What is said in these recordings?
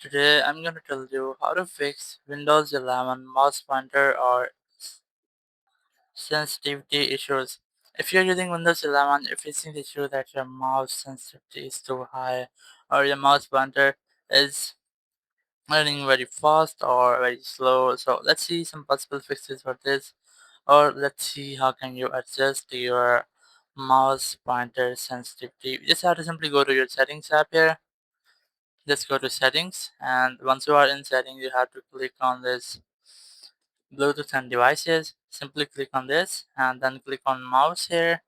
Today I'm going to tell you how to fix Windows 11 mouse pointer or sensitivity issues. If you're using Windows 11, you're facing the issue that your mouse sensitivity is too high or your mouse pointer is running very fast or very slow. So let's see some possible fixes for this, or let's see how can you adjust your mouse pointer sensitivity. You just have to simply go to your settings app here. Just go to settings, and once you are in settings you have to click on this Bluetooth and devices. Simply click on this and then click on mouse here.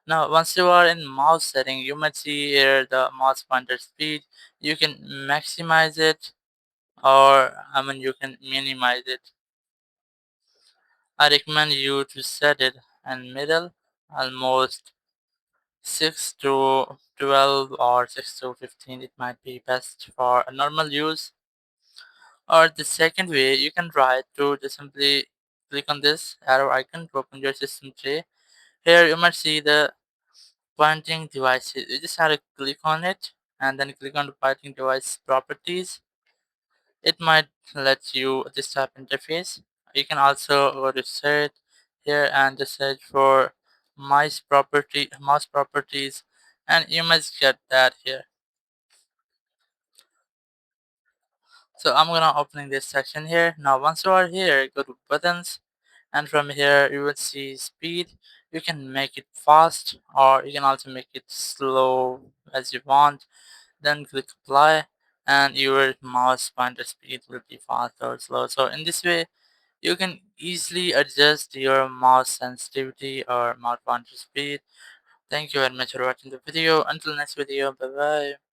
Now once you are in mouse setting, you might see here the mouse pointer speed. You can maximize it, or you can minimize it. I recommend you to set it in middle, almost 6 to 12 or 6 to 15. It might be best for a normal use. Or the second way you can try to just simply click on this arrow icon to open your system tray. Here you might see the pointing devices. You just have to click on it and then click on the pointing device properties. It might let you this type interface. You can also go to search here and just search for mouse properties, and you must get that here. So I'm gonna opening this section here. Now once you are here, go to buttons, and from here you will see speed. You can make it fast or you can also make it slow as you want. Then click apply and your mouse pointer speed will be fast or slow. So in this way you can easily adjust your mouse sensitivity or mouse pointer speed. Thank you very much for watching the video. Until next video, bye bye.